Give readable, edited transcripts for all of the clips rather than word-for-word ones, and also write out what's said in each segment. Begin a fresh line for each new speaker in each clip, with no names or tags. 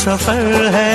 सफर है।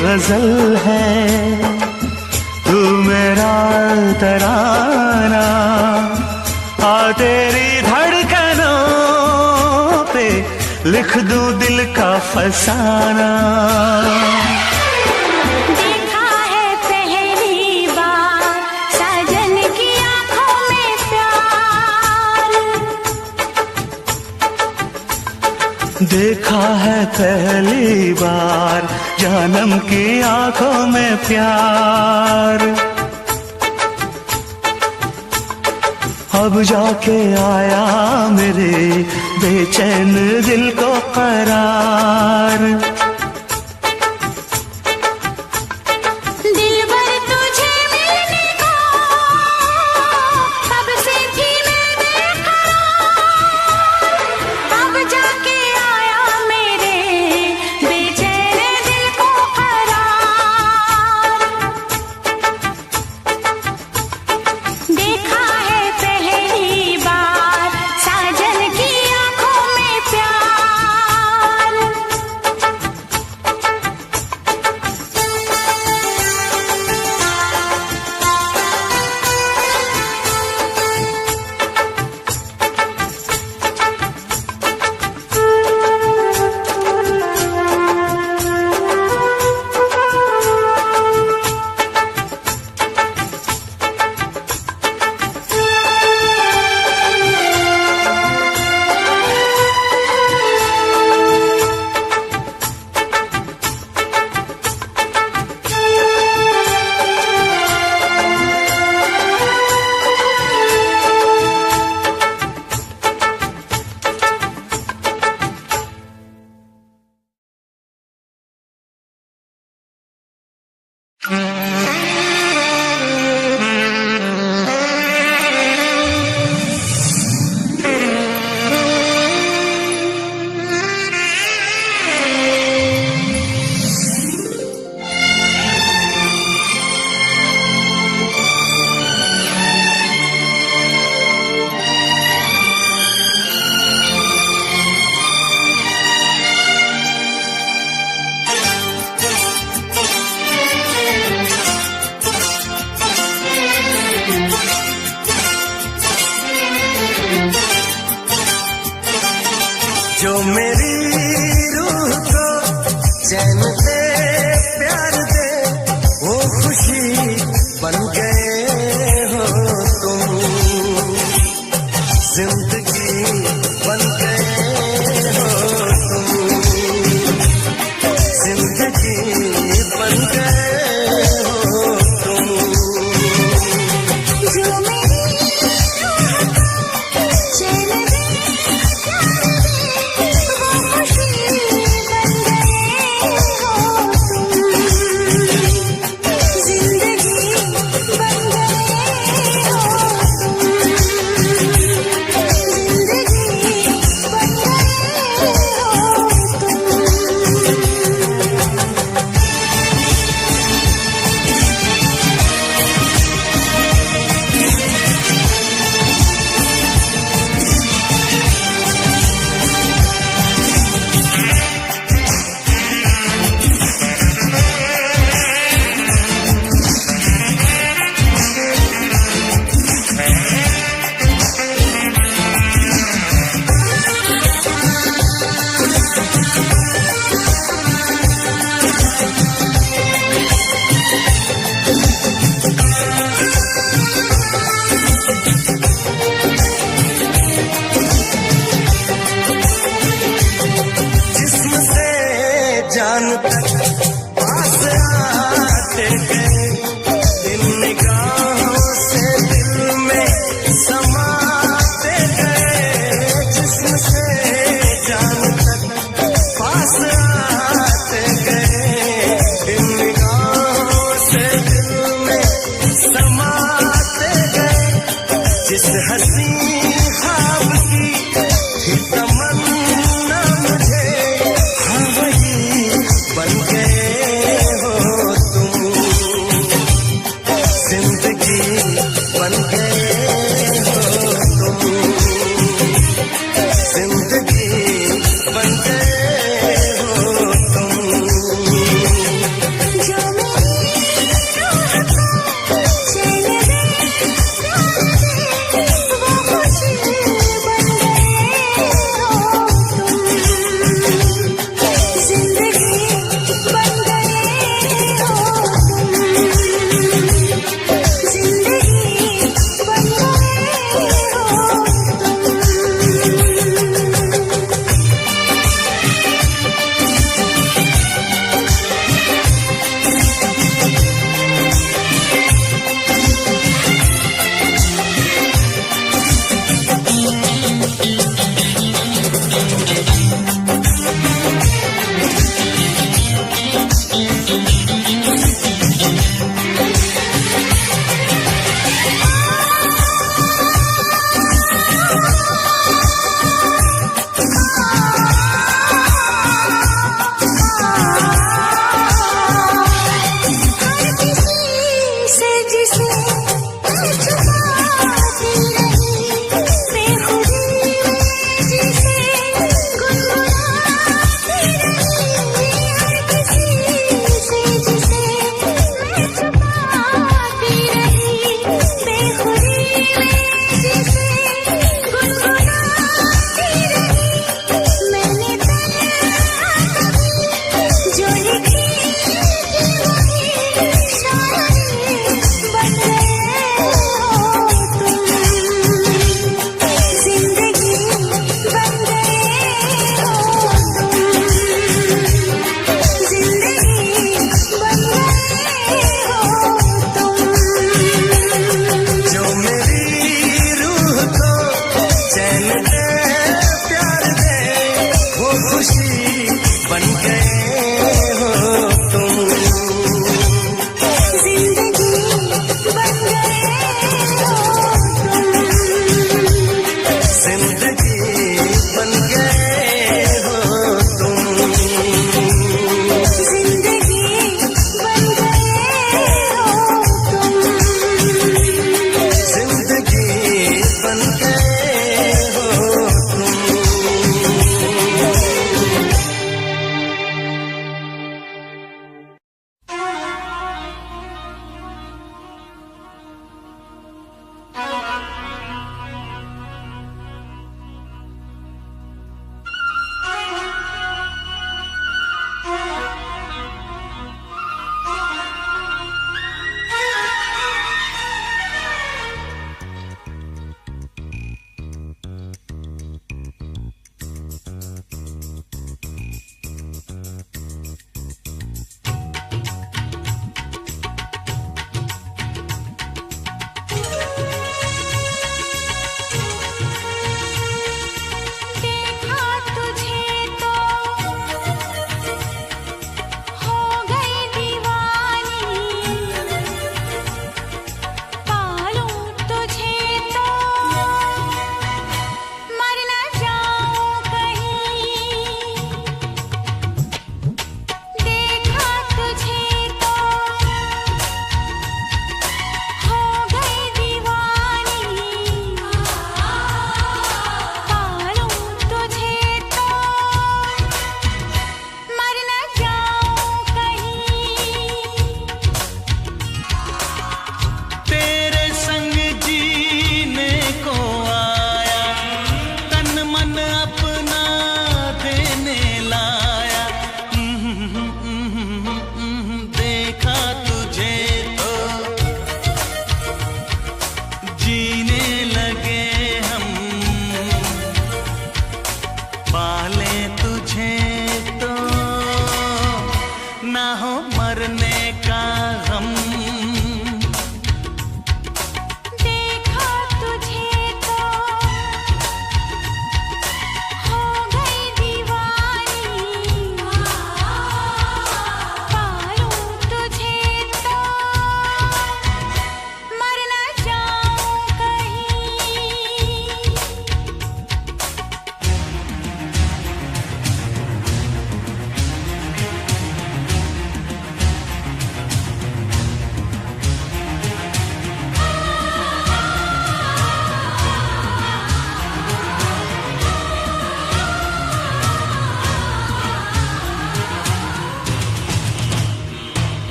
गजल है तू मेरा तराना, आ तेरी धड़कनों पे लिख दूं दिल का फसाना।
देखा है पहली बार साजन की आंखों में प्यार,
देखा है पहली बार जानम की आंखों में प्यार। अब जाके आया मेरे बेचैन दिल को करार।
जो मेरी रूह को चैन दे प्यार दे वो खुशी बन गए हो तुम, जिंदगी बन गए हो तुम, जिंदगी बन गए हो तुम।
जो मेरी चैन दे प्यार दे वो खुशी बन गए हो
जिस हसी ख्वाब की थी तमन्ना मुझे, हाँ वही बन गए हो तुम, जिंदगी बन गए हो तुम, जिंदगी बन गए हो तुम।
जो मेरी रूह को चैन दे, वो खुशी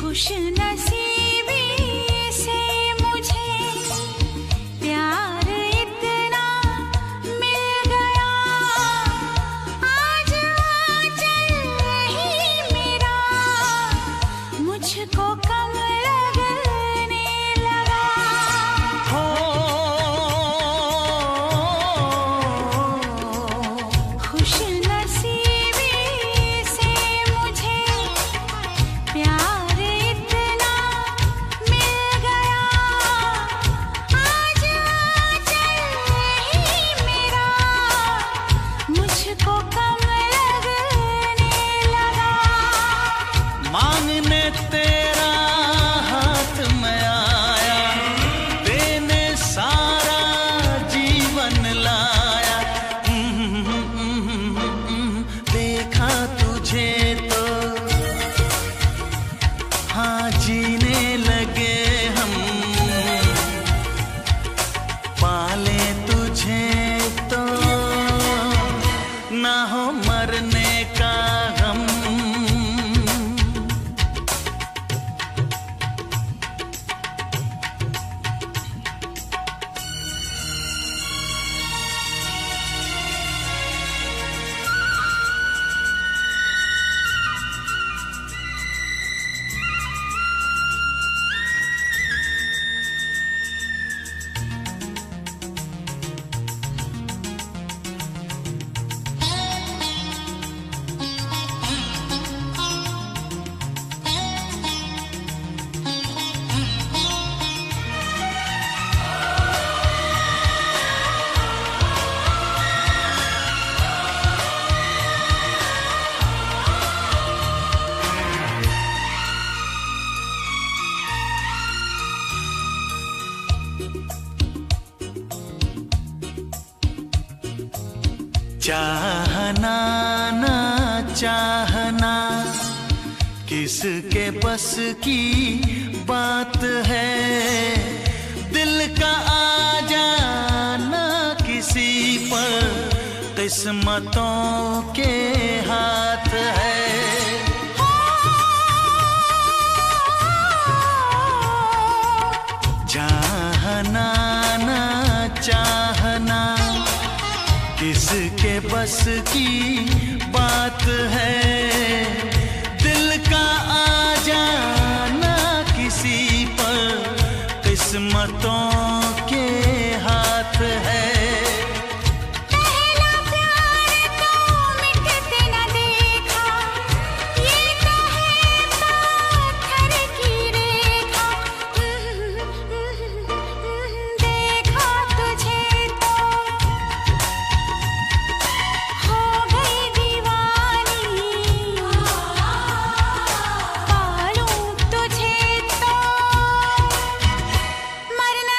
खुश नसीबी से मुझे प्यार इतना मिल गया, आज आंचल ही मेरा मुझको कम लगने लगा।
हो
खुश नसीबी से मुझे प्यार इतना मिल गया, आज आंचल ही मेरा मुझको कम लगने लगा।
मांगने तेरा हाथ में आया, देने सारा जीवन लाया। देखा तुझे तो हाँ जीने लगे हम, पाले तुझे तो ना हो मरने का गम। चाहना ना चाहना किसके बस की बात है, दिल का आ जाना किसी पर किस्मतों के हाथ है। चाहना ना चाहना किसके बस की बात है, दिल का आ जाना किसी पर किस्मतों के हाथ है।
पहला प्यार तो मिटते न देखा, ये तो है पत्थर की रेखा। देखा तुझे तो हो गई दीवानी, पालूं तुझे तो मर न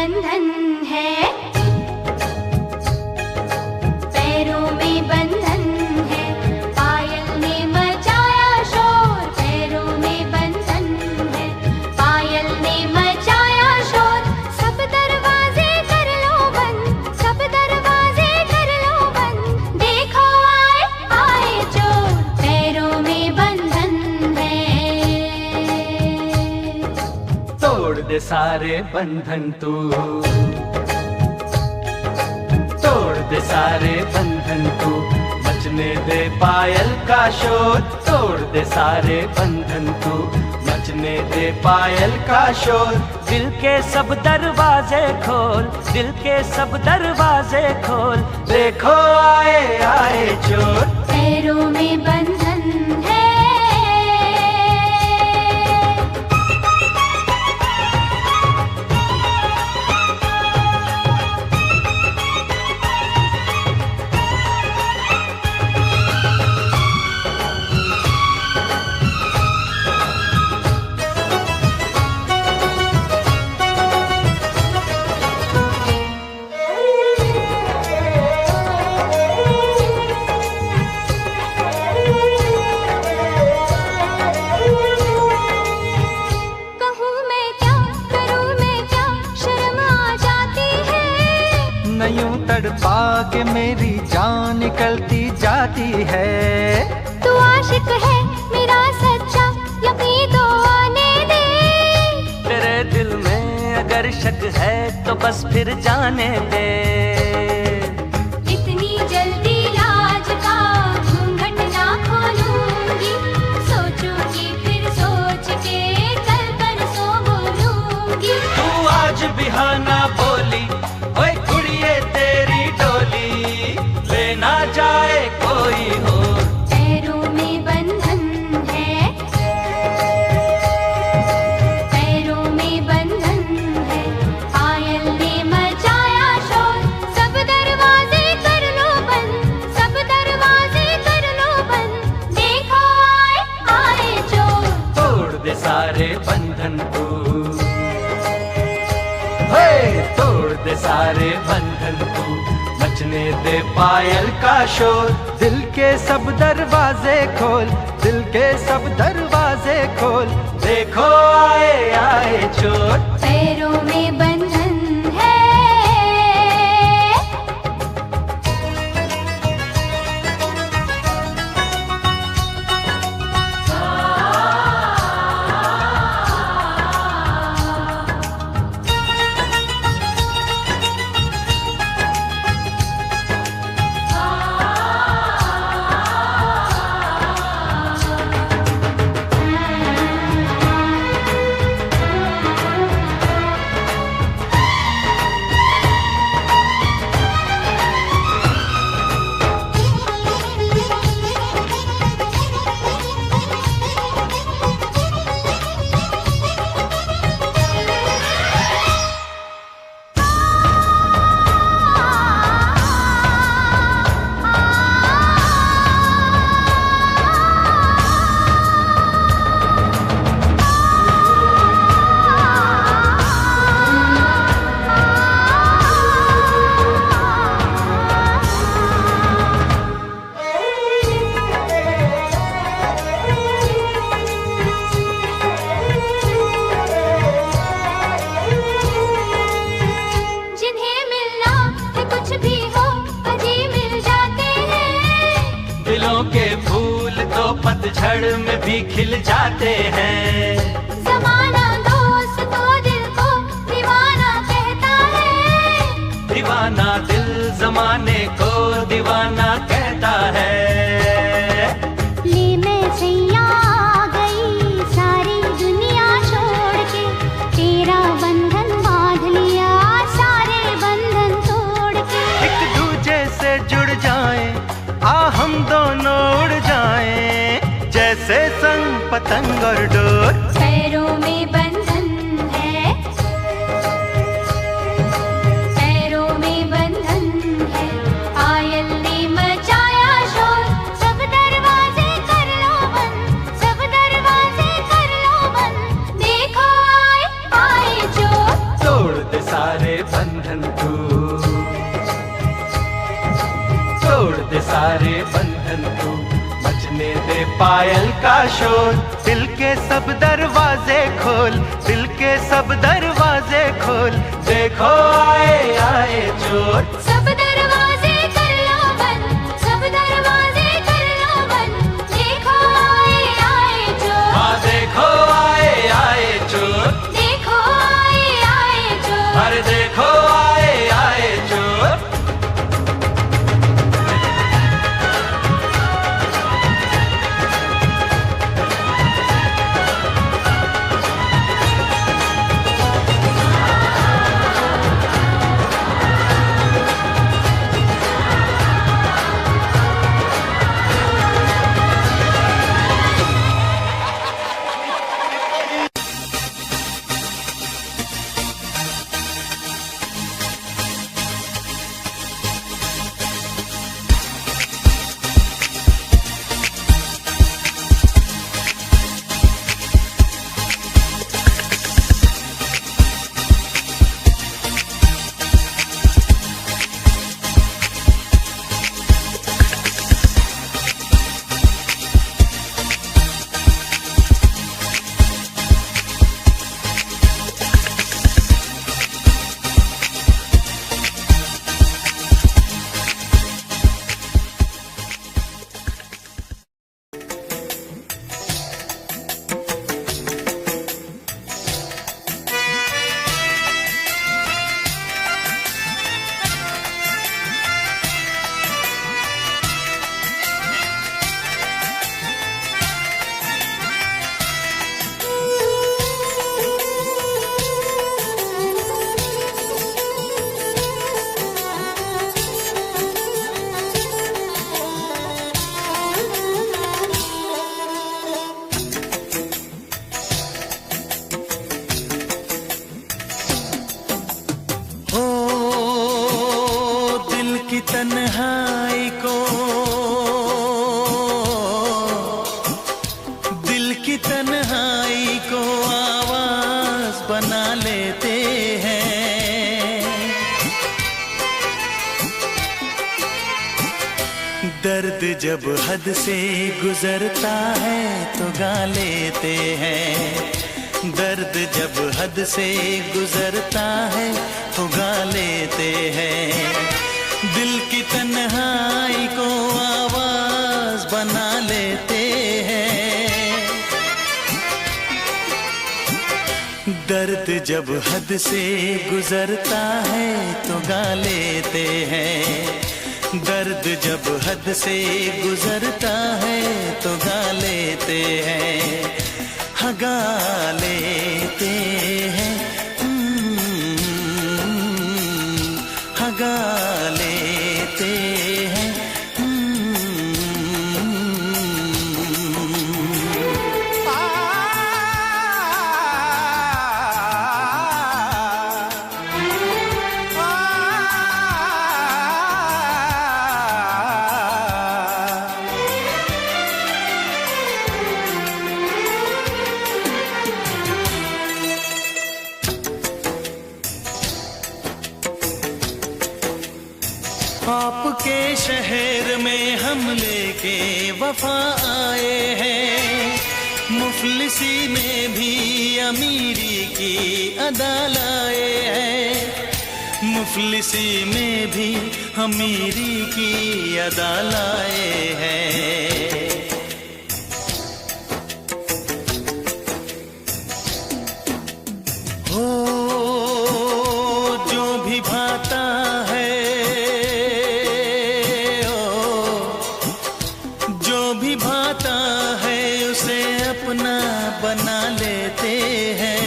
बंधन है, पैरों में बंधन है, पायल ने मचाया शोर, पैरों में बंधन है, पायल ने मचाया शोर, सब दरवाजे कर लो बंद, सब दरवाजे कर लो बंद, देखो आए आए चोर, पैरों में बंधन है।
तोड़ दे सारे बंधन तू, तोड़ दे सारे बंधन तू, मचने दे पायल का शोर, तोड़ दे सारे बंधन तू, मचने दे पायल का शोर, दिल के सब दरवाजे खोल, दिल के सब दरवाजे खोल, देखो आए आए चोर,
पैरों में बंधन है।
यूं तड़पा के मेरी जान निकलती जाती है,
तू आशिक है मेरा सच्चा, यकीन तो आने दे,
तेरे दिल में अगर शक है तो बस फिर जाने दे,
इतनी जल्दी लाज का घूंघट ना खोलूंगी, सोचूंगी फिर सोच के कल परसों बोलूंगी,
तू आज बिहाना बोली, ओए कुड़िए तेरी डोली, लेना जाए कोई हो,
पैरों में बंधन है, पैरों में बंधन है, पायल ने मचाया शोर, सब दरवाजे कर लो बंद, सब दरवाजे कर लो बंद, देखो आए आए चोर,
तोड़ दे सारे बंधन तू, हे तोड़ दे सारे बंधन तू, मचने दे पायल का शोर, दिल के सब दरवाजे खोल, दिल के सब दरवाजे खोल, देखो आए आए चोर,
पैरों में बंधन है।
पतझड़ में भी खिल जाते हैं।
ज़माना दोस्त तो दिल को दीवाना कहता है,
दीवाना दिल ज़माने को दीवाना कहता है।
ले मैं सैया आ गई सारी दुनिया छोड़ के, तेरा बंधन बांध लिया सारे बंधन तोड़ के।
एक दूजे से जुड़ जाएं, आ हम दोनों उड़ जाएं, जैसे संग पतंग और डोर।
पैरों में बंधन है, पैरों में बंधन है, पायल ने मचाया शोर। सब दरवाजे कर लो बंद, सब दरवाजे कर लो बंद, देखो आए आए चोर।
तोड़ दे सारे पायल का शोर। दिल के सब दरवाजे खोल, दिल के सब दरवाजे खोल, देखो आए आए चोर।
सब दरवाजे कर लो बंद, सब दरवाजे कर लो बंद, देखो आए आए चोर।
हाँ देखो आए आए चोर,
देखो आए आए चोर।
अरे देखो आए आए चोर।
तन्हाई को, दिल की तन्हाई को आवाज बना लेते हैं। दर्द जब हद से गुजरता है तो गा लेते हैं। दर्द जब हद से गुजरता है तो गा लेते हैं। दिल की तन्हाई को आवाज बना लेते हैं। दर्द जब हद से गुजरता है तो गा लेते हैं। दर्द जब हद से गुजरता है तो गा लेते हैं। हाँ गा लेते हैं, हाँ गा लेते हैं। आपके शहर में हम लेके वफा आए हैं। मुफलिसी में भी अमीरी की अदा लाए हैं। मुफलिसी में भी अमीरी की अदा लाए हैं। हो जो भी भाता है, भाता है उसे अपना बना लेते हैं।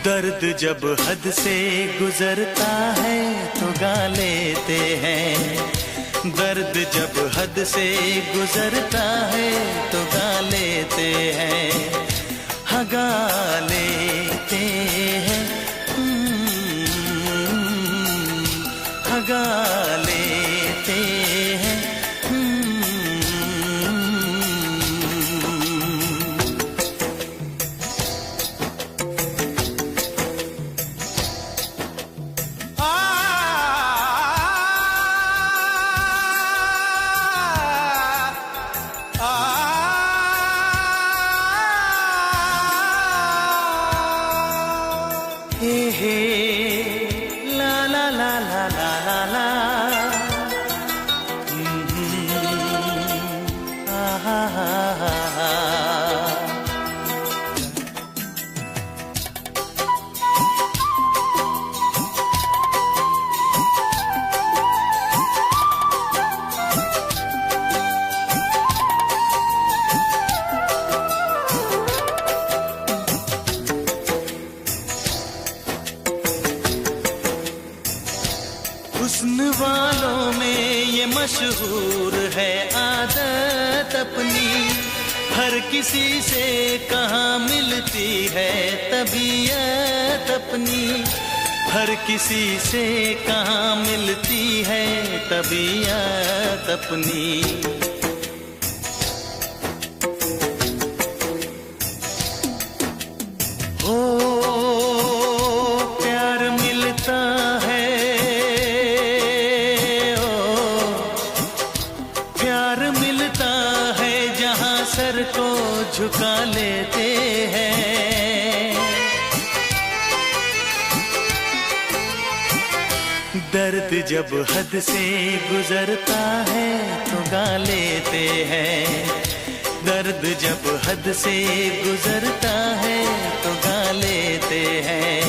दर्द जब हद से गुजरता है तो गा लेते हैं। दर्द जब हद से गुजरता है तो गा लेते हैं। हाँ गा लेते हैं, गा लेते हैं। हर किसी से कहाँ मिलती है तबीयत अपनी, हर किसी से कहाँ मिलती है तबीयत अपनी। हो प्यार मिलता है, ओ प्यार मिलता है जहाँ सर को झुका लेते हैं। दर्द जब हद से गुजरता है तो गा लेते हैं, दर्द जब हद से गुजरता है तो गा लेते हैं,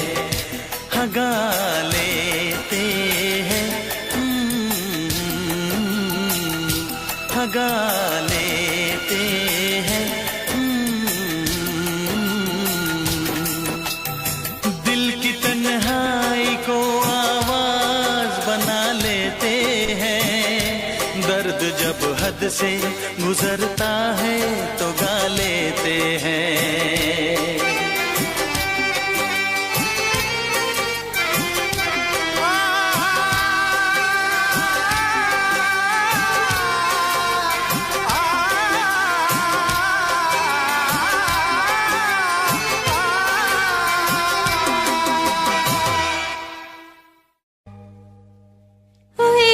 हाँ गा लेते हैं, हाँ गा लेते हैं। दिल की तन्हाई को आवाज बना लेते हैं, दर्द जब हद से गुजरता है तो गा लेते हैं।
ओए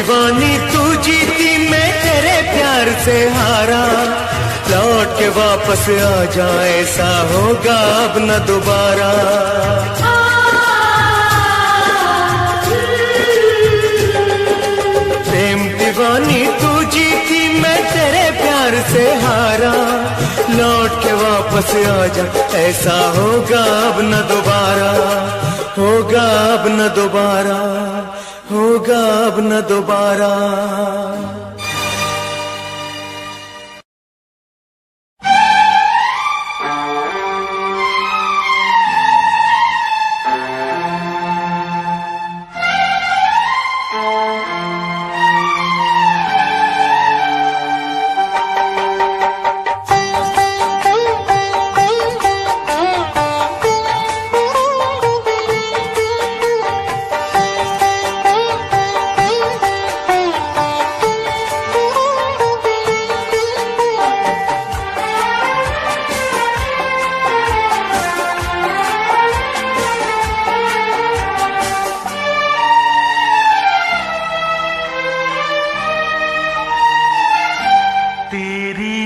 दीवानी तू जीती मैं तेरे प्यार से हारा, लौट के वापस आ जाए ऐसा होगा अब न दोबारा। प्रेम दीवानी तू जीती मैं तेरे प्यार से हारा, लौट के वापस आ जा ऐसा होगा अब न दोबारा, होगा अब न दोबारा, होगा अब न दोबारा।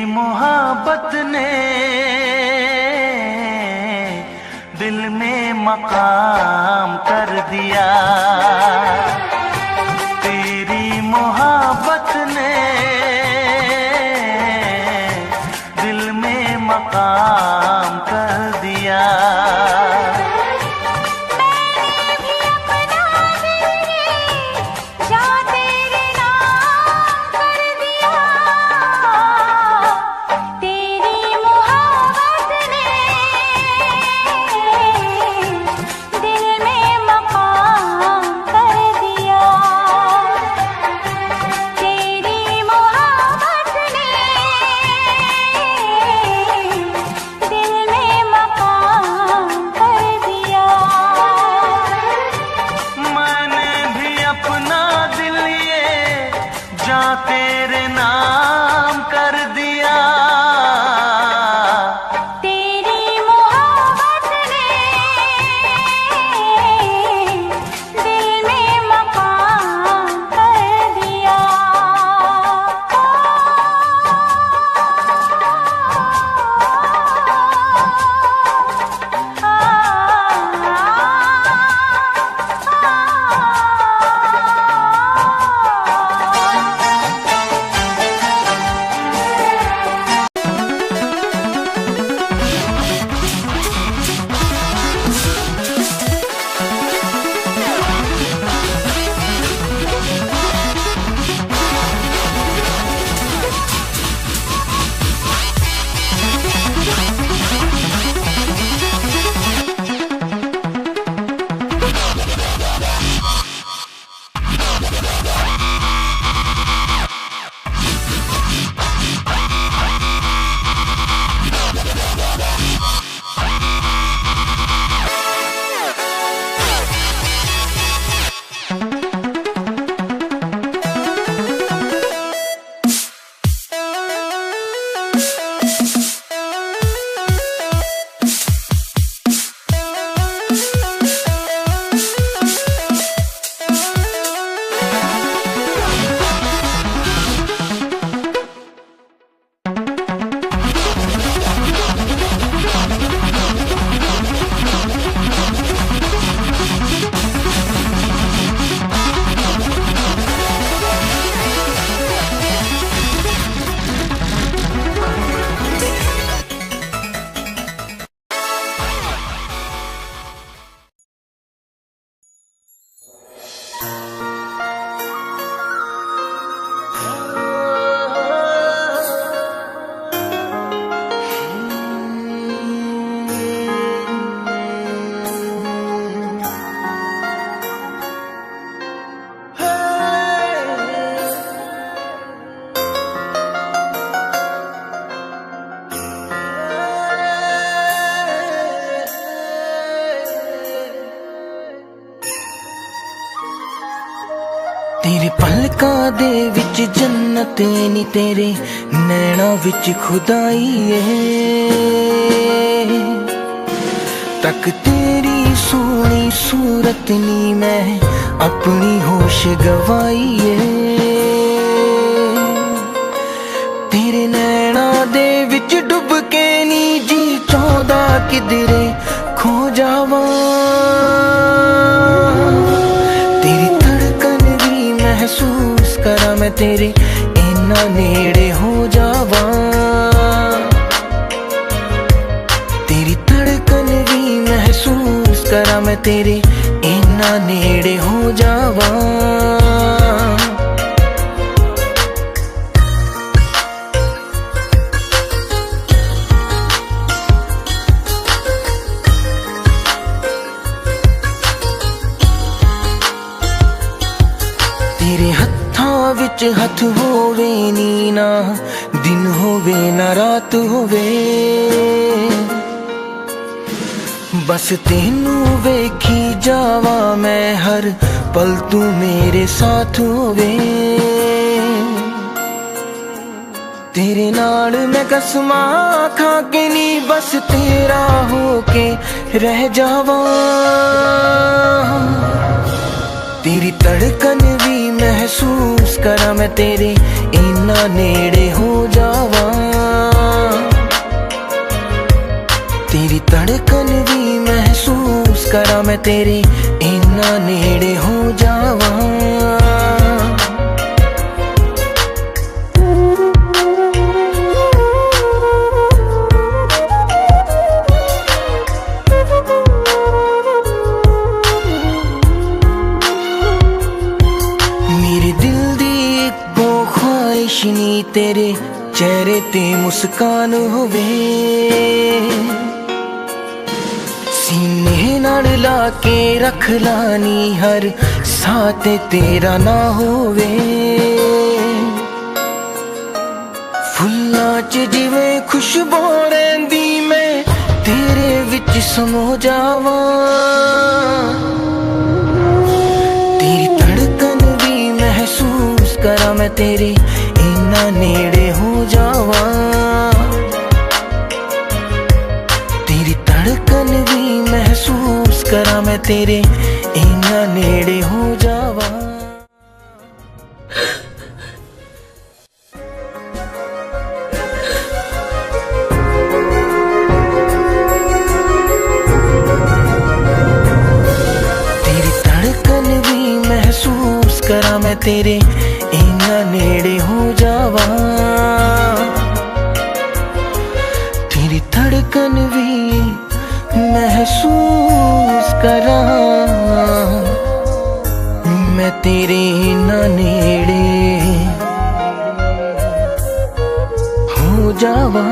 मोहब्बत ने दिल में मकाम कर दिया, तेरी मोहब्बत ने दिल में मकाम कर दिया। तेरे नाम कर दिया,
तेरी मोहब्बत ने दिल में मकाम कर दिया।
तेरे पलकां दे विच जन्नत नी, तेरे नैना विच खुदाई है। तक तेरी सोनी सूरत नी मैं अपनी हो
होश गवाईए। तेरे नैना दे विच डुब के नी जी चाहदा किधरे खो जावा। तेरी धड़कन भी महसूस करा मैं तेरे इन्ना नेड़े हो जावा। तेरी धड़कन भी महसूस करा मैं तेरे इन्ना नेड़े हो जावा। तेरे हत्थां विच हथ होवे नी ना दिन होवे ना रात होवे। बस तेनू वेखी जावा मैं हर पल तू मेरे साथ होवे। तेरे नाल मैं कसमां खा के नी बस तेरा होके रह जावा। तेरी धड़कन भी महसूस करा मैं तेरे इन्ना नेड़े हो जावा। तेरी धड़कन भी महसूस करा मैं तेरे इन्ना नेड़े हो जावा। मेरे दिल दी इक्को ख्वाहिश नी तेरे चेहरे ते मुस्कान होवे। सीने नाल ला के रख लानी हर साथ तेरा ना होवे। फुल्लां च जिवें खुशबू रहिंदी मैं तेरे विच समो जावा। तेरी धड़कन भी महसूस करा मैं तेरे इन्ना नेड़े हो जावा। तेरी धड़कन भी महसूस करा मैं तेरे इन्ना नेड़े हो जावा। तेरी धड़कन भी महसूस करा मैं तेरे इन्ना नेड़े हो जावा। तेरी धड़कन भी महसूस करा मैं तेरे इन्ना नेड़े हो जावा।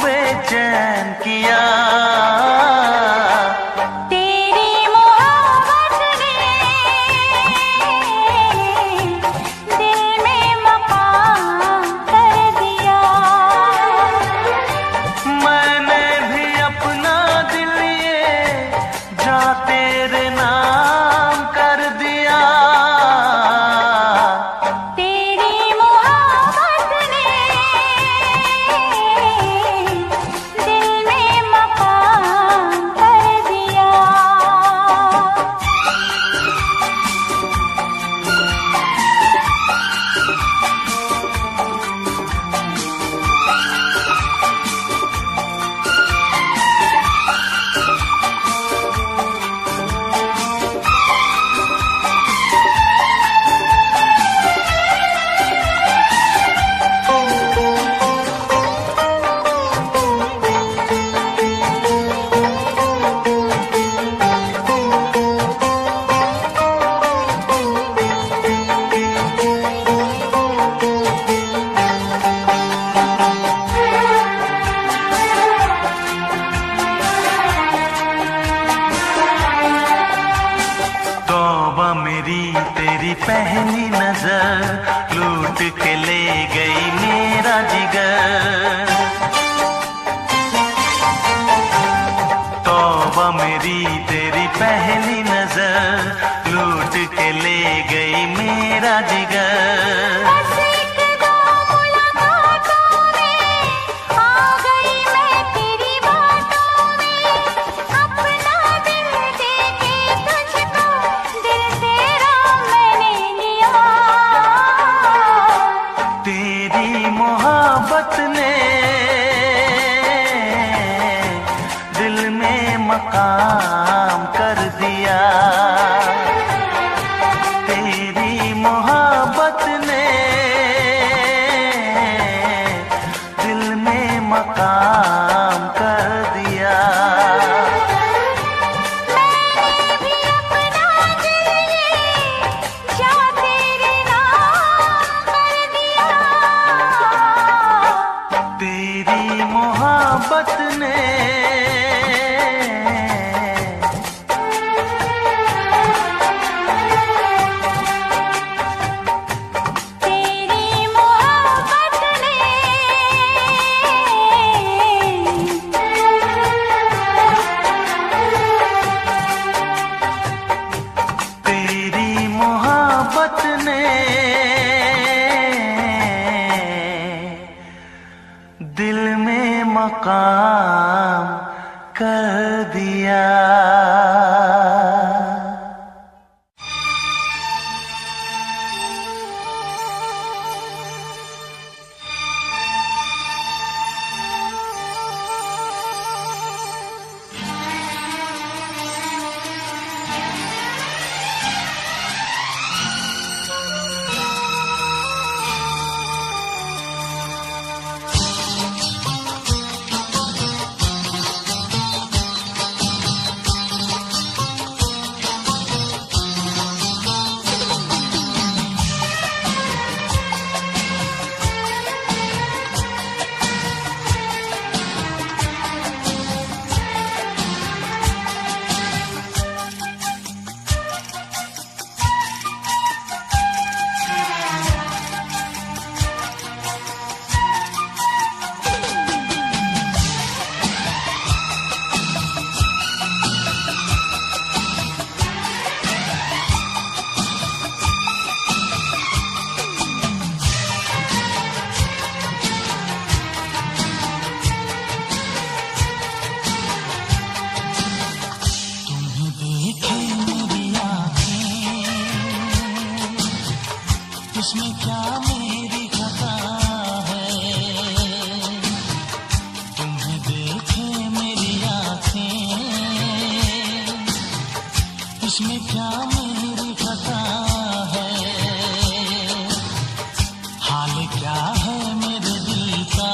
बेचैन किया।
तेरी मोहब्बत ने दिल में मकाम कर दिया।
मैंने भी अपना दिल ये जा तेरे नाम कर दिया।
तेरी मोहब्बत ने दिल में मकाम कर दिया।
तौबा मेरी तेरी पहली नजर लूट के ले गई मेरा जिगर। तौबा मेरी तेरी पहली नजर लूट के ले गई मेरा जिगर।
बस एक दो मुलाकातों में आ गई मैं तेरी बातों में। अपना दिल दे के तुझको दिल तेरा मैंने लिया।
तेरी मोहब्बत ने दिल में मकाम कर दिया। तेरी मोहब्बत ने दिल में मकाम कर दिया।
मैंने भी अपना दिल ये जा तेरे नाम कर दिया।
तेरी मोहब्बत ने
तेरी मोहब्बत ने
तेरी मोहब्बत ने दिल में मकाम कर दिया।
इसमें क्या मेरी खता है, तुम्हें देखे मेरी आँखें, इसमें क्या मेरी खता है, हाल क्या है मेरे दिल का,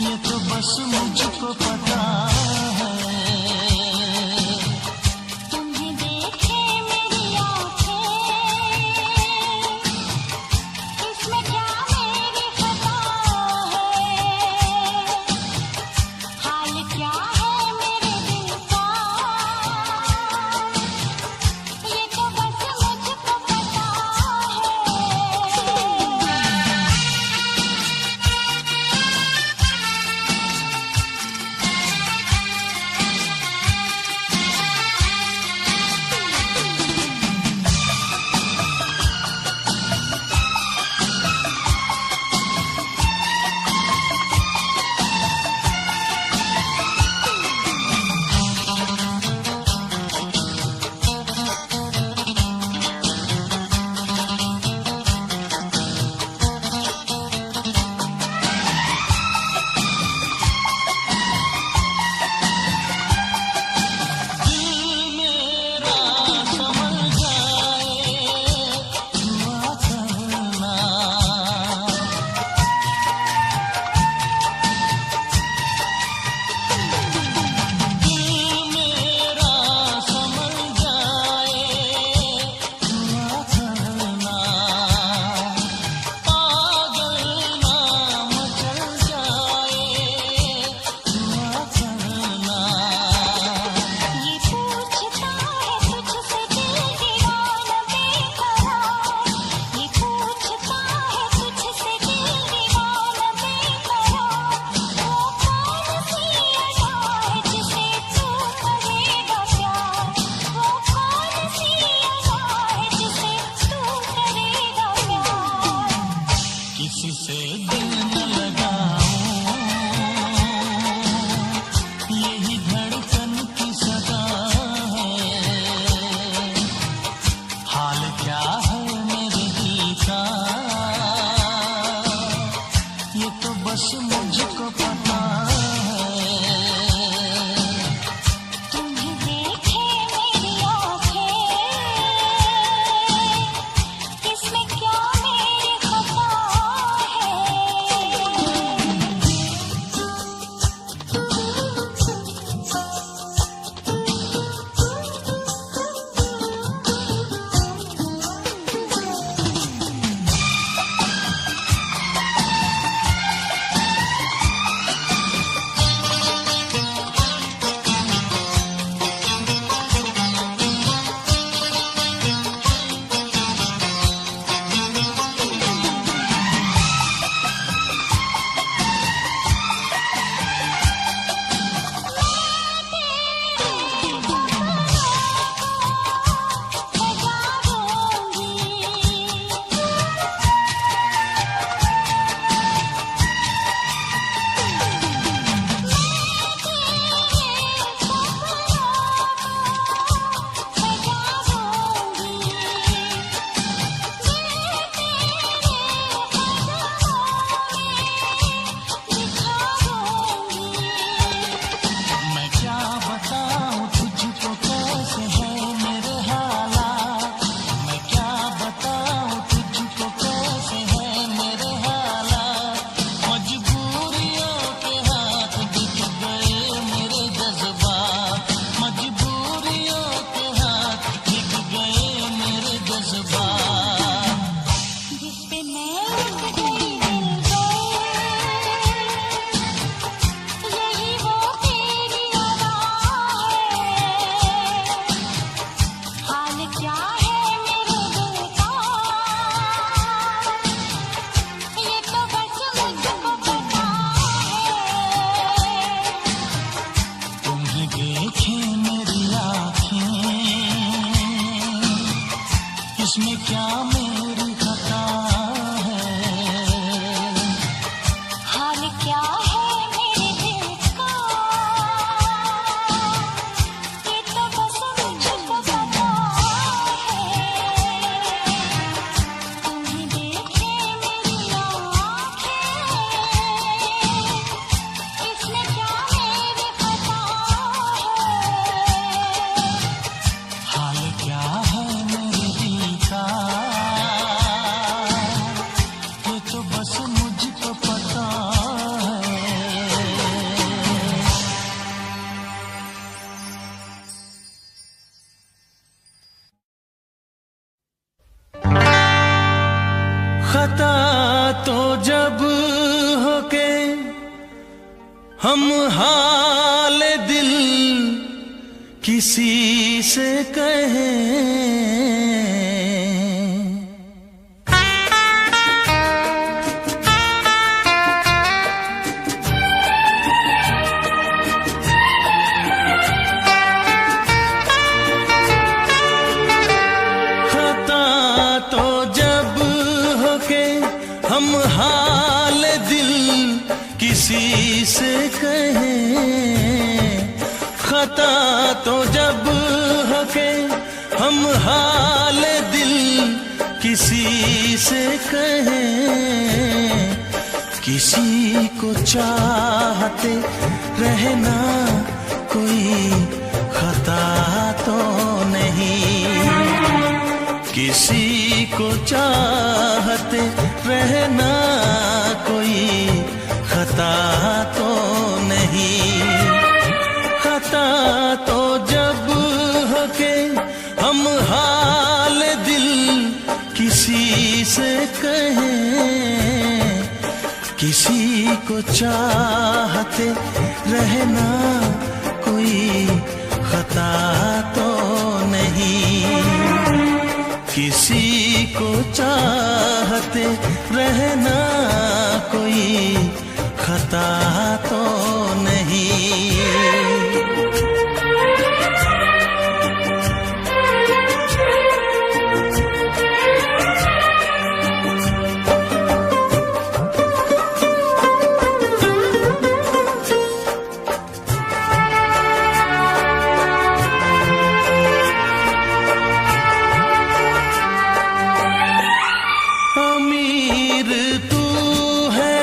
ये तो बस मुझको पता है।
इसमें क्या मेरी खता है,
बस मुझको पता इसमें क्या मेरी खता है,
हाल क्या है मेरे दिल का, ये तो बस मुझको पता है। तुम्हें देखे मेरी आँखें, इसमें क्या मेरी खता है,
हाल क्या है मेरे दिल का, ये तो बस मुझको पता है।
खता तो जब हो के हम हाल दिल किसी से कहें, खता तो जब हो के हम हाल दिल किसी से कहें, खता तो जब हो के हम हाल दिल किसी से कहें, किसी को चाहते रहना कोई खता तो नहीं, किसी को चाहते रहना कोई खता तो नहीं, खता तो जब हो के हम हाल दिल किसी से कहें, किसी को चाहते रहना कोई खता तो नहीं, किसी को चाहते रहना कोई खता तो नहीं। अमीर तू है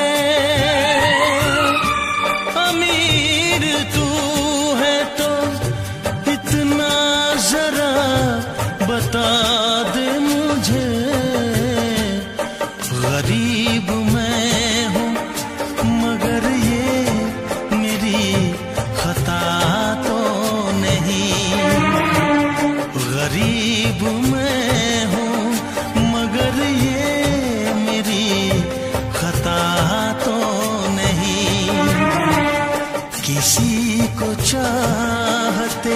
किसी को चाहते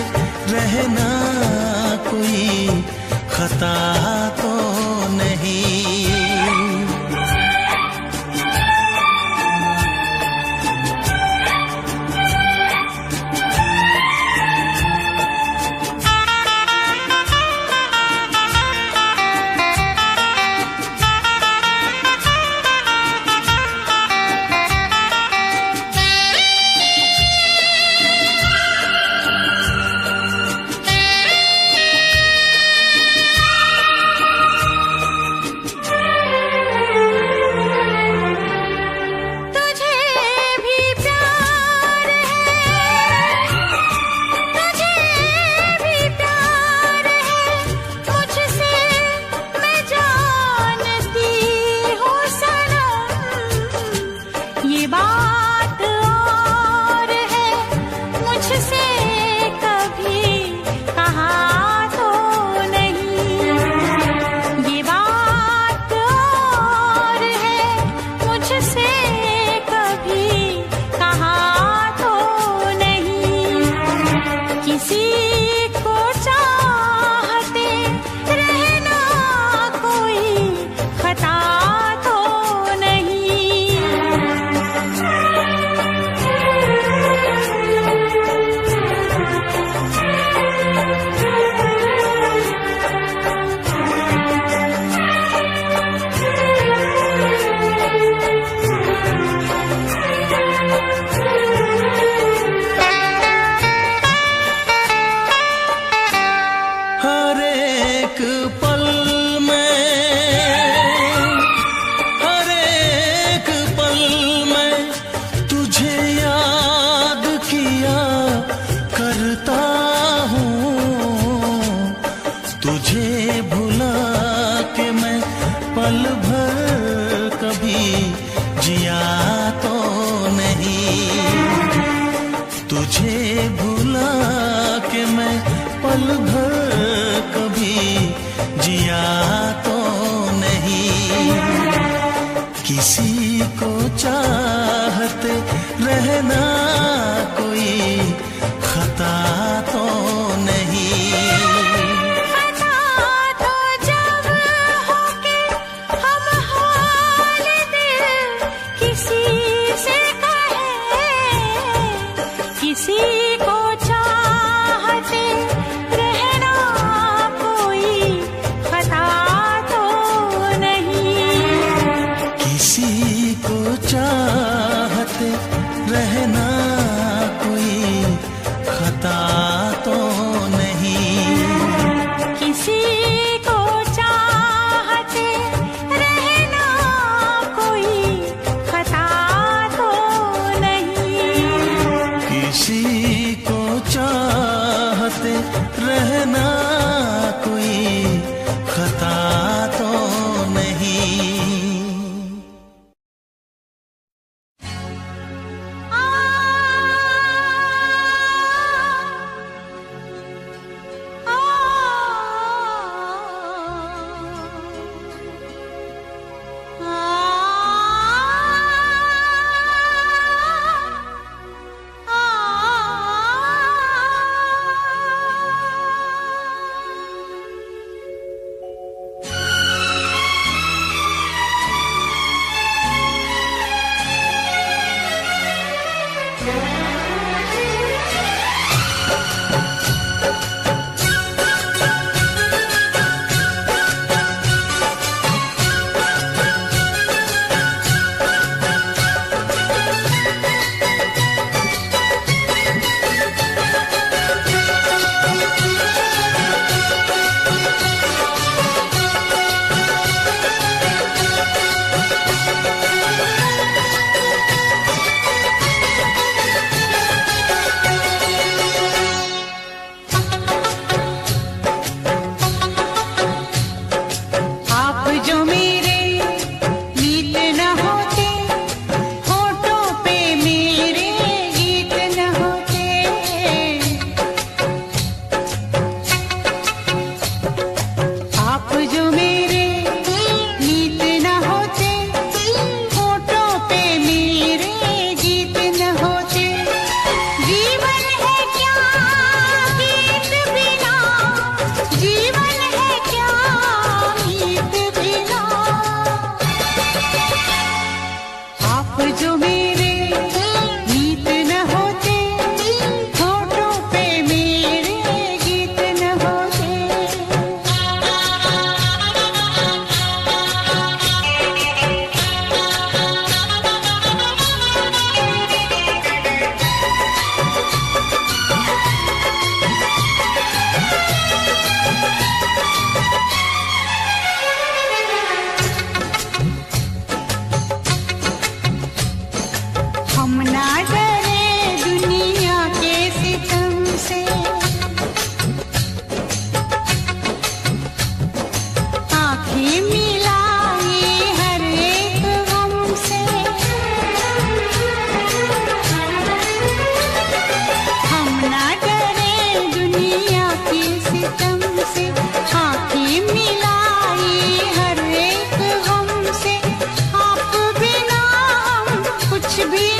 रहना कोई खता तो नहीं।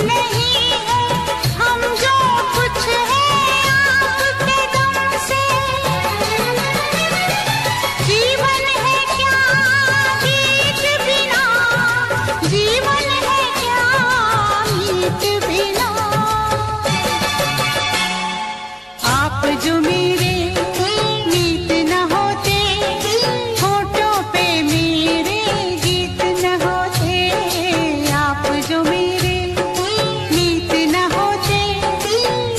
नहीं है हम जो कुछ है आपके दम से। जीवन है क्या गीत बिना, जीवन है क्या गीत बिना। आप जो मेरे मीत न होते, होठों पे मेरे गीत न होते। आप जो मेरे मीत न होते,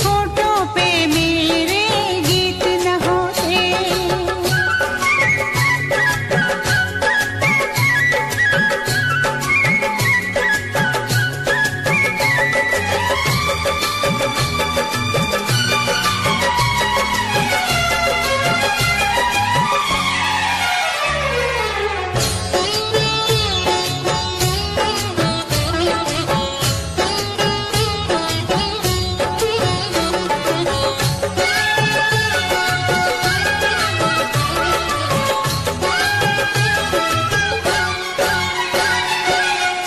होठों पे मेरे गीत न होते।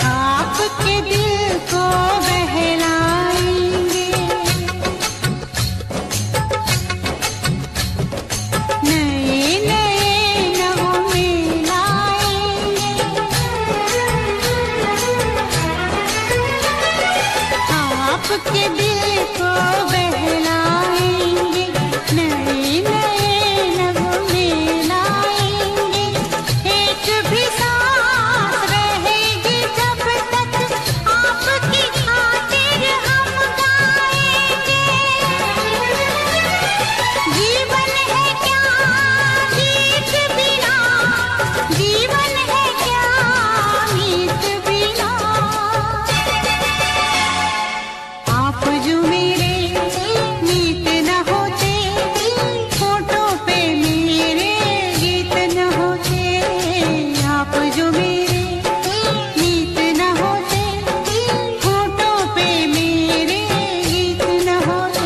आपके दिल को बहलाएंगे नए नए नगमे लाएंगे। आपके दिल को बहलाएंगे नए नए नगमे लाएंगे। एक भी सांस रहेगी जब तक आपकी खातिर हम गाएंगे। जीवन है क्या गीत बिना, जीवन है क्या गीत बिना। आप जो मेरे मीत न होते, होठों पे मेरे गीत न होते। आप जो मेरे मीत न होते, होठों पे मेरे गीत न होते।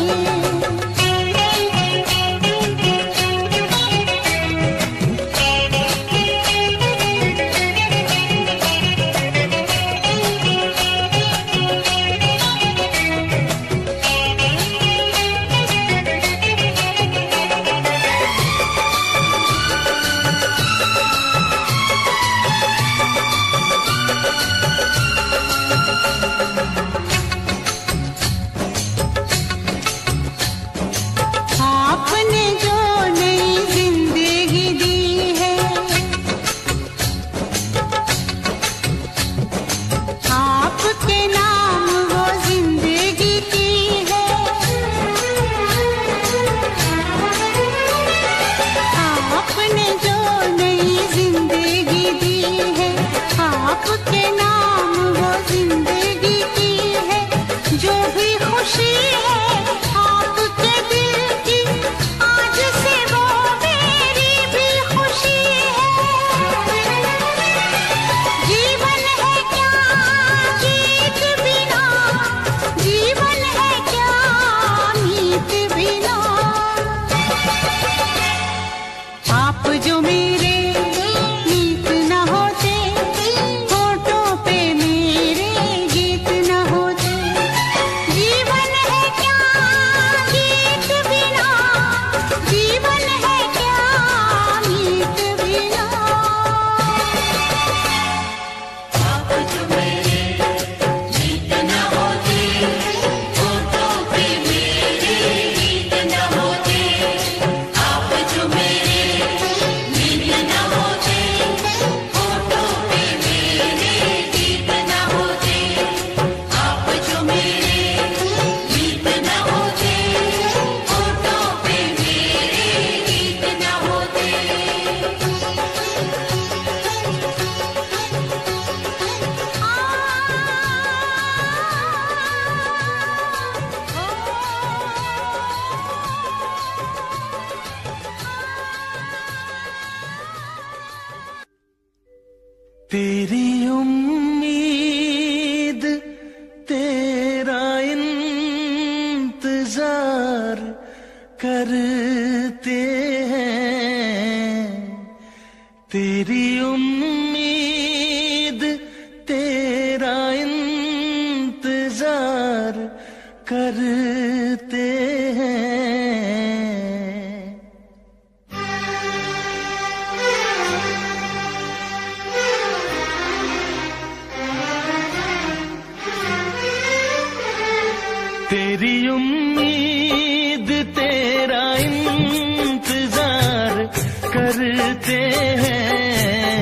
आपने जो नई जिंदगी दी है, आपके नाम वो जिंदगी की है। आपने जो नई जिंदगी दी है, आपके नाम वो जिंदगी की है। जो भी खुशी है आपके दिल की, आज से वो मेरी भी खुशी है। जीवन है क्या गीत बिना, जीवन है क्या गीत बिना। आप जो मेरे मीत न होते, होठों पे मेरे गीत न होते। जीवन है क्या गीत बिना, जीवन है क्या गीत बिना। आप जो मेरे मीत न होते, होठों पे मेरे गीत न होते। आप जो मेरे मीत न होते, होठों पे मेरे गीत न होते। आप जो मेरे मीत न होते, होठों पे मेरे गीत न होते।
तेरी उम्मीद तेरा इंतजार करते हैं। तेरी उम्मीद तेरा इंतजार प्यार करते हैं। तेरी उम्मीद तेरा इंतजार करते हैं।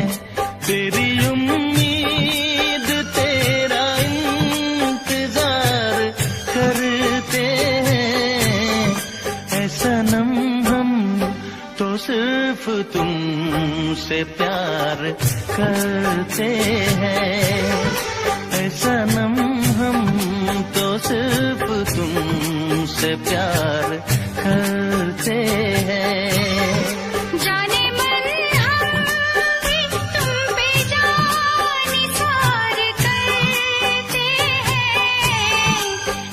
तेरी उम्मीद तेरा इंतजार करते हैं। ऐ सनम हम तो सिर्फ तुमसे प्यार करते हैं। ऐ सनम हम तो सिर्फ तुमसे प्यार करते हैं।
जाने मन हम भी तुम पे जान निसार करते हैं।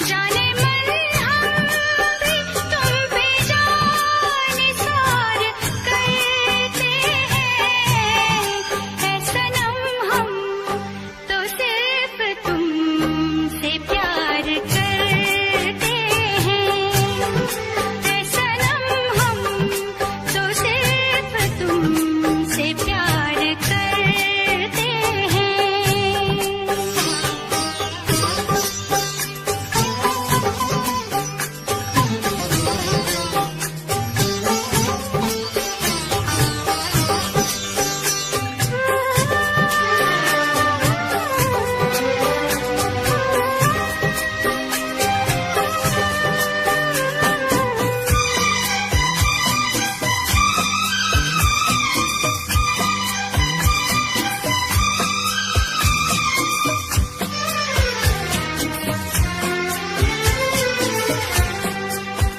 जाने मन हम भी तुम पे जान निसार करते हैं। ऐ सनम हम तो सिर्फ तुमसे प्यार करते हैं। ऐ सनम हम तो सिर्फ तुमसे प्यार करते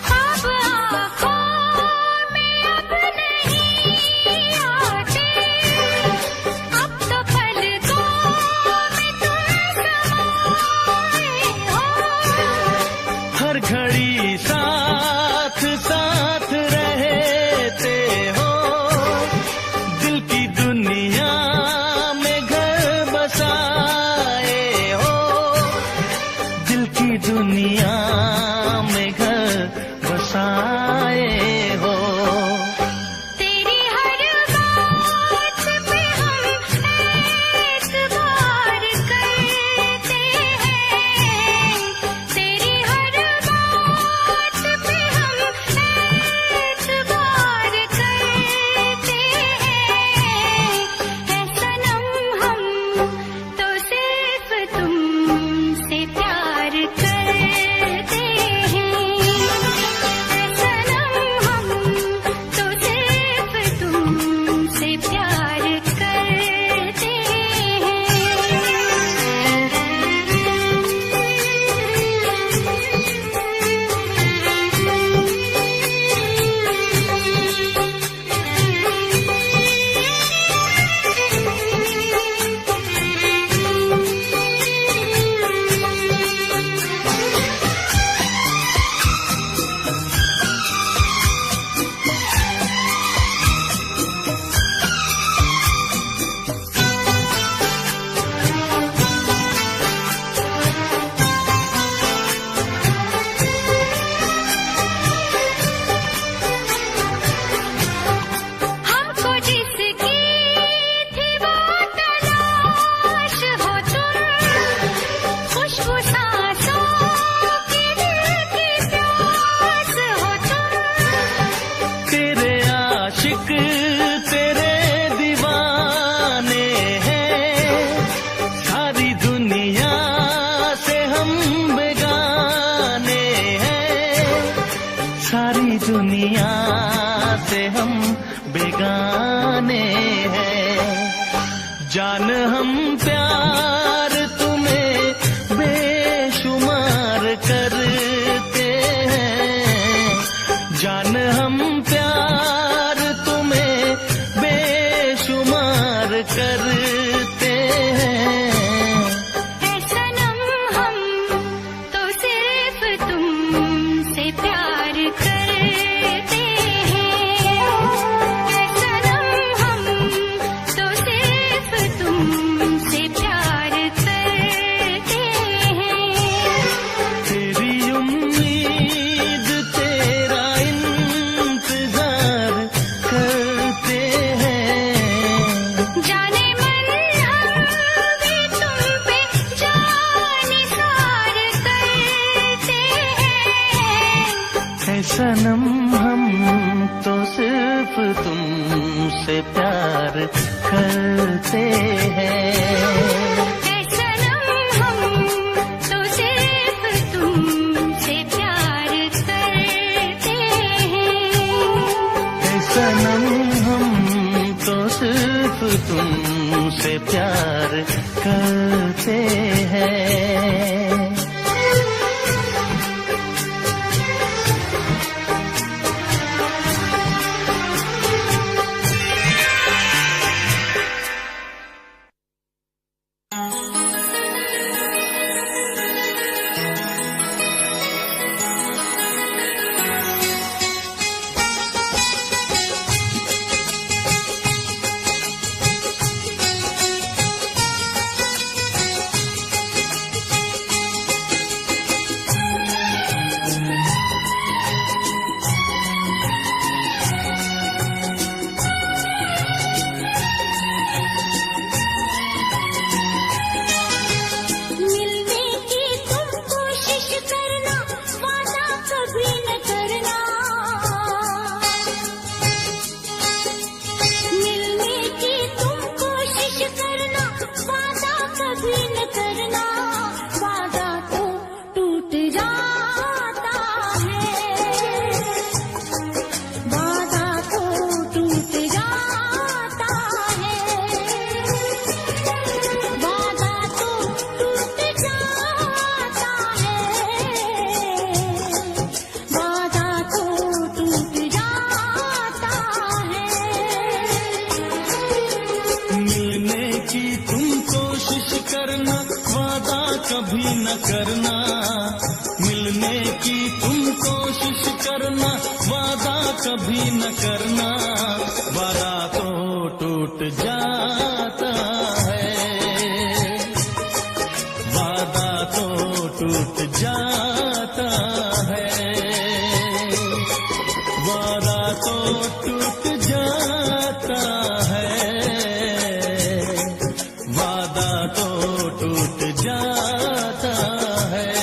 ख्वाब आँखों में अब नहीं आते। अब तो पलकों में तुम समाए हो।
हर घड़ी साथ साथ रहते हो। दिल की दुनिया में घर बसाए हो। दिल की दुनिया में घर बसाए हो।
तेरी हर बात पे हम एतबार करते हैं। तेरी हर बात पे हम एतबार करते हैं। ऐ सनम हम तो सिर्फ तुमसे प्यार करते
सनम हम तो सिर्फ तुमसे प्यार करते हैं।
ऐ सनम हम तो सिर्फ तुमसे प्यार करते हैं।
ऐ सनम हम तो सिर्फ तुमसे प्यार करते हैं।
कभी न करना, मिलने की तुम कोशिश करना, वादा कभी न करना, वादा तो टूट जाता है, वादा तो टूट जाता है, वादा तो टूट जाता है, वादा तो टूट जाता है।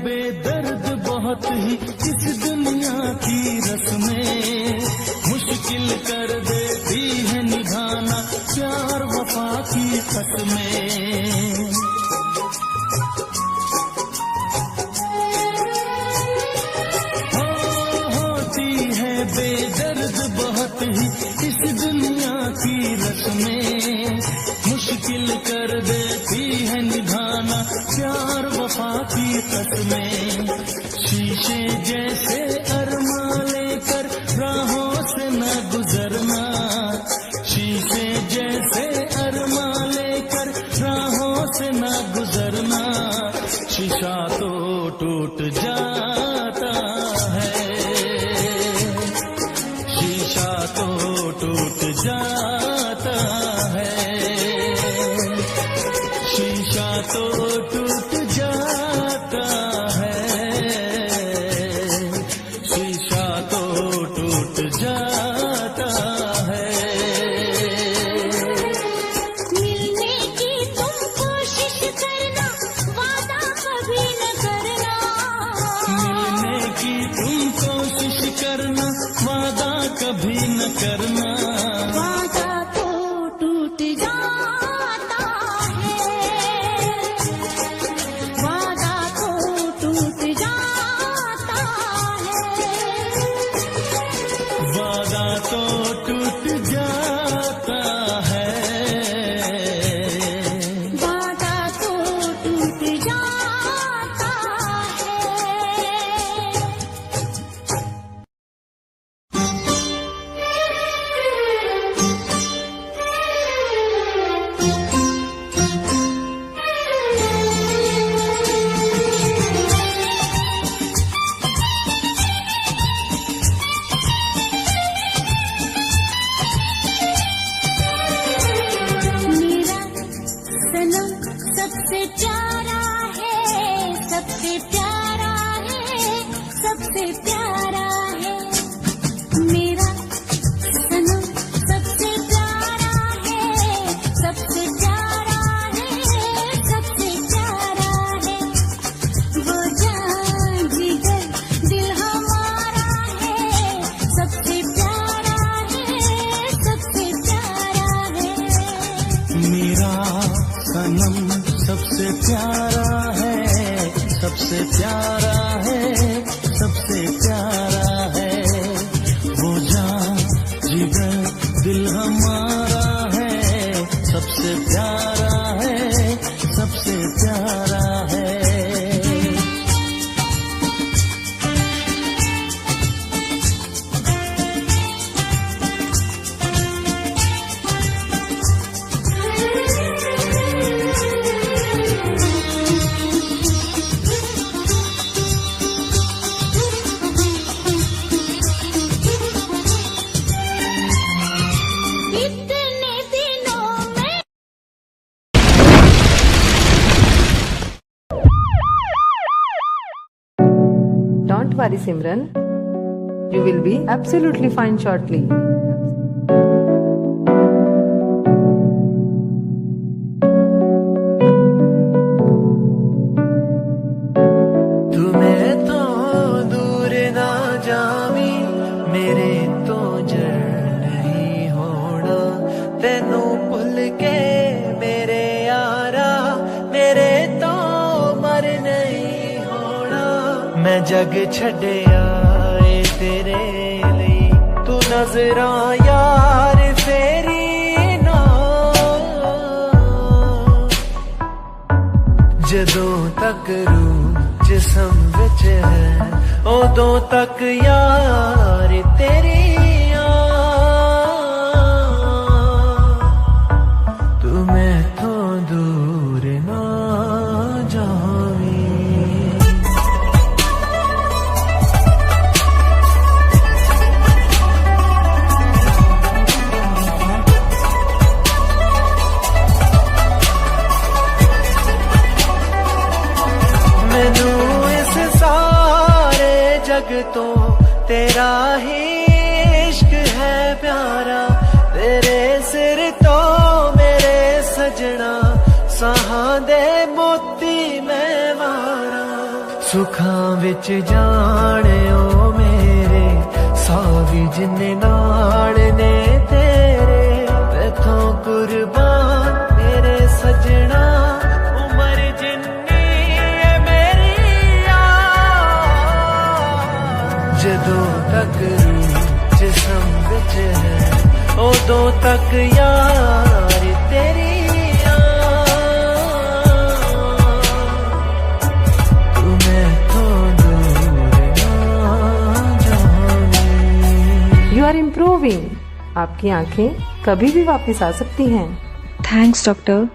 बेदर्द बहुत ही इस दुनिया की रस्में, मुश्किल कर देती है निभाना प्यार वफा की कसमें। निभाना प्यार वफा की कसमें, शीशे जैसे अरमा लेकर राहों से न गुजरना, शीशे जैसे अरमा लेकर राहों से न गुजरना, शीशा तो टूट जाता है, शीशा तो टूट जाता है, शीशा तो टूट जाता है, शीशा तो टूट जाता है।
मिलने की तुम कोशिश करना, वादा कभी न करना,
मिलने की तुम कोशिश करना, वादा कभी न करना,
वादा तो टूट जाता है, वादा तो टूट जाता है,
वादा तो टूट जाता है,
वादा तो टूट जाता मेरा सनम सबसे प्यारा है, सबसे प्यारा है, सबसे प्यारा है, मेरा सनम सबसे प्यारा है, सबसे प्यारा है, सबसे प्यारा है, वो जान जिगर दिल हमारा है, सबसे प्यारा है, सबसे प्यारा है।
मेरा सनम सबसे प्यारा है, सबसे प्यारा है, सबसे प्यारा है, वो जान जिगर दिल हमारा है, सबसे प्यारा है, सबसे प्यारा है।
इतने दिनों में
Don't worry, Simran. You will be absolutely fine shortly.
तुम्हें तो दूर ना जावी, मेरे तो जड़ नहीं होना, तेनू भुल के मेरे यारा, मेरे तो मर नहीं होना। मैं जग छड्डिया ए तेरे लिए, तू नजरा यार फेरी ना, जदों तक रूह जिसम विच है, उदों तक यार तेरी तू मैं तो दूर ना जावी। मैनू इस सारे जग तो तेरा ही इश्क है प्यारा, तेरे सिर तो मेरे सजना, साहां दे मोती मैं वारा। सुखां विच जाने ओ मेरे, सावी जिन्ने नाल ने तेरे, इथों कुर्बान मेरे सजना, उमर जिन्नी है मेरी जदों तक रूह जिसम विच है, उदों तक यार तेरी
इम्प्रूविंग। आपकी आंखें कभी भी वापस आ सकती हैं।
Thanks doctor.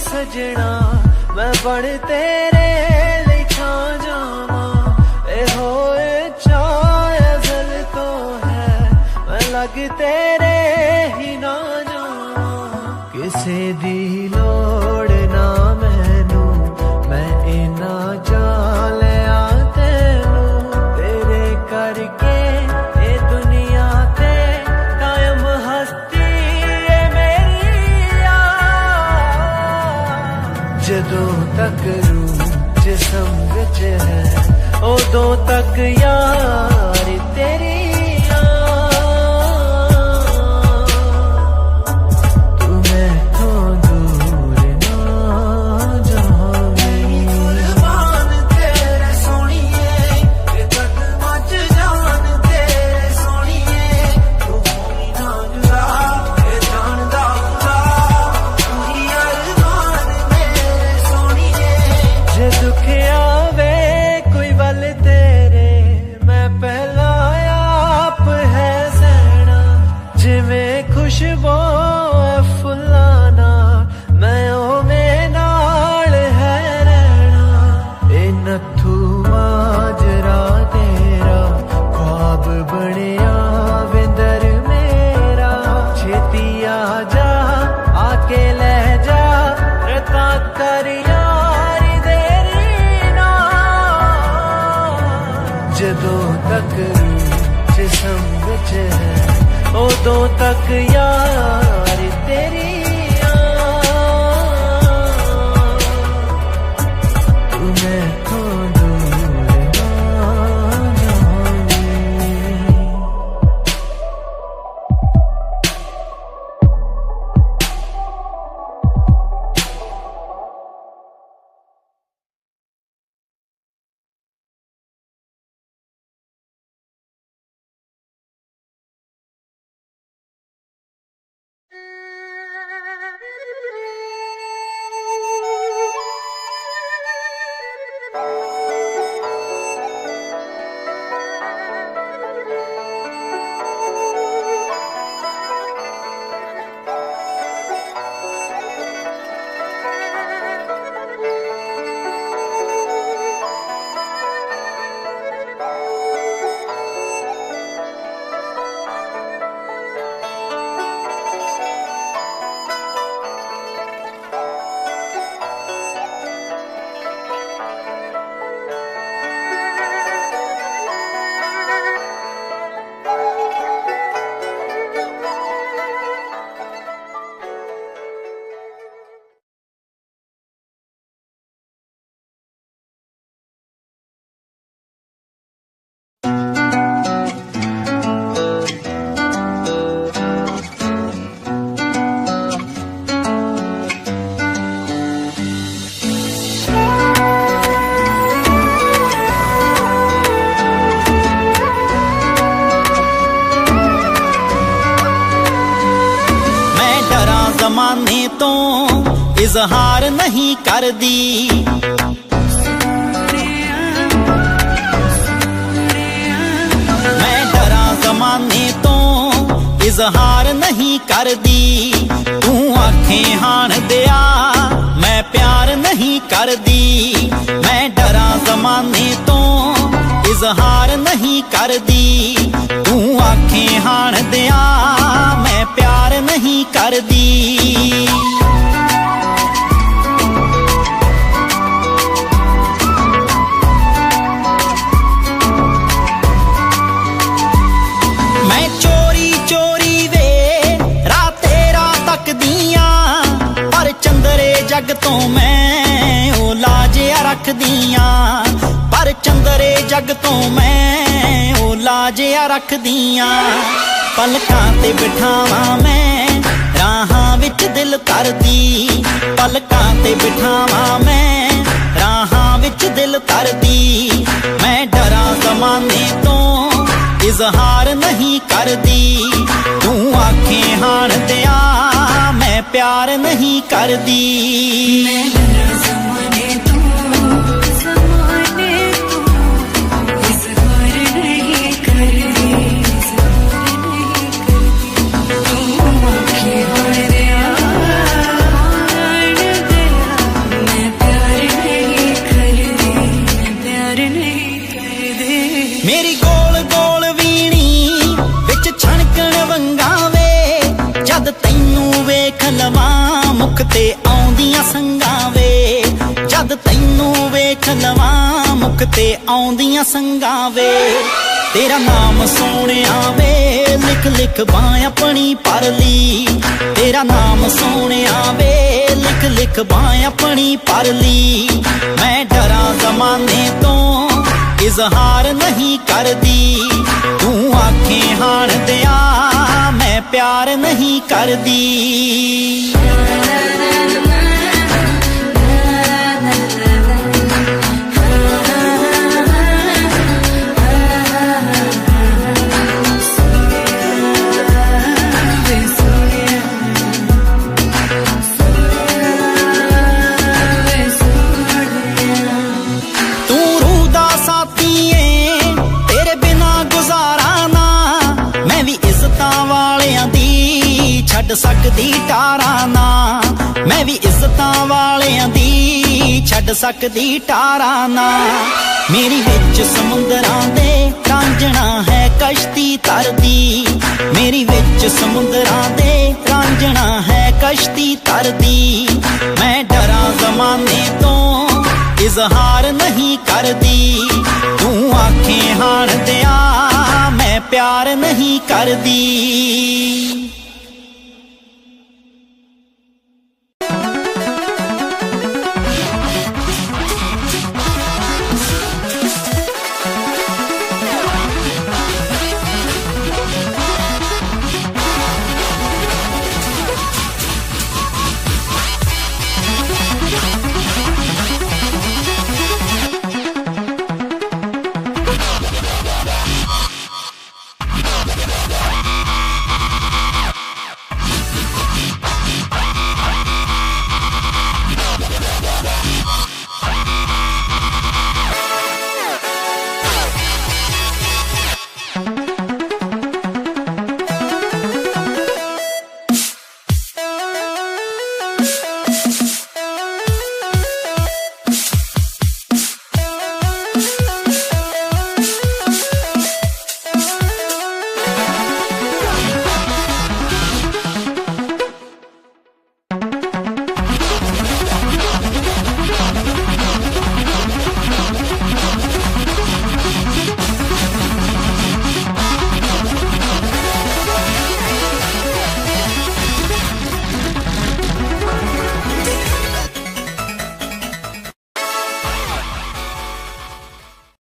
सजना मैं बड़ तेरे लिखा जावा, ए होए चाहे जल तो है मैं लग तेरे ही ना जावा। किसे दी लोड़ ना मैनू मैं इना जान लिया तेनू, तेरे करके ये दुनिया ते कायम हस्ती है मेरी जदों तक रूह जिस्म विच है उदों तक यार तेरी तू मैथों दूर ना जावे। कुर्बान तेरे सोनिए ते कदमां च जान तेरे सोनिए, तू होई ना जुदा ए जानदा खुदा, तू ही अरमान मेरे सोनिए। जे दुख आवे कोई वल तेरे मैं पहला आप है सहना, जिवें खुशबू फुलाना मैं ओवें नाल है रहना। ए नथू माजरा तेरा ख्वाब बनिया विंदर मेरा, छेती आ जा आके ले जा रता कर यार देरी ना। जदों तक जिस्म विच है उदों तक यार तेरी तू मैथों दूर ना जावे।
जमाने तो इजहार नहीं कर दी, मैं डरा जमाने तो इजहार नहीं कर दी। तू आंखें हाण दिया मैं प्यार नहीं कर दी, मैं डरा जमाने तो इजहार नहीं कर दी। तू आंखें हाण दिया मैं प्यार नहीं कर दी। मैं चोरी चोरी वे राते रात तक दिया, पर चंदरे जग तो मैं ओ लाजिया रख दिया, पर चंदरे जग तो मैं ओ लाजिया रख दिया। पलकां ते बिठावा मैं राहां विच दिल तरदी, पलकां ते बिठावा मैं राहां विच दिल तरदी। मैं डरा जमाने तो इजहार नहीं करदी। तू आखे हाण दिया मैं प्यार नहीं करदी। मेरी गोल गोल वीणी विच छणकण वंगावे, जद तैनू वेख लवां मुख ते आउंदियां संगावे। जद तैनू वेख लवां मुख ते आउंदियां संगावे। तेरा नाम सोहणिया वे लिख लिख बां अपनी परली। तेरा नाम सोहणिया वे लिख लिख बां अपनी परली। मैं डरा ज़माने तो इजहार नहीं करदी। तू आखे हाण दिया मैं प्यार नहीं करदी। छड्ड सकदी टारा ना मैं भी इज्जतां वालियां दी छड्ड सकदी टारा ना। मेरी विच समुंदरां दे रांझणा है कश्ती तरदी। मेरी विच समुंदरां दे रांझणा है कश्ती तरदी। मैं डरा ज़माने तो इजहार नहीं करदी। तू आखे हाण दिया मैं प्यार नहीं करदी।